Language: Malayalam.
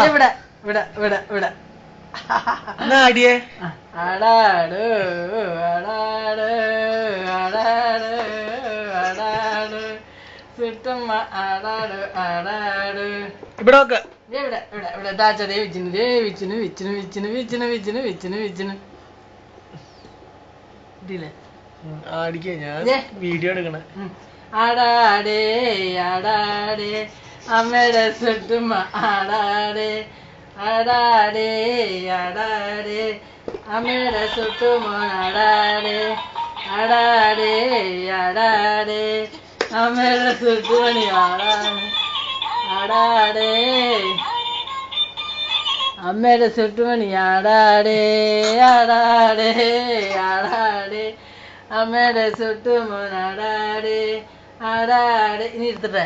ഇവിടെ ഇവിടെ ഇവിടെ ഇവിടെ ആടിയേ ആടാട് ആടാട് ആടാട് ആടാട് സുട്ടമ്മ ആടാട് ആടാട് ഇവിടെ നോക്ക് ഇവിടെ ഇവിടെ ഇവിടെ ദാച്ചതേ വിച്ചിന് ദേ വിച്ചിന് വിച്ചിന് വിച്ചിന് വിച്ചിന് വിച്ചിന് വിച്ചിന് വിച്ചിന് ഇതില്ലേ ആടിക്കേ ഞാൻ വീഡിയോ എടുക്കണേ ആടാടേ ആടാടേ അമ്മയുടെ സുട്ടുമ്മ ആടാടേ ആടാടേ ആടാടേ അമ്മയുടെ സുട്ടുമ്മ ആടാടേ ആടാടേ ആടാടേ അമ്മയുടെ സുട്ടുമണി ആടാടേ ആടാടേ അമ്മയുടെ സുട്ടുമണി ആടാടേ ആടാടേ ആടാടേ അമ്മയുടെ സുട്ടുമോൻ ആടാടേ ആടാടേ ഇനി എടുത്തിട്ടെ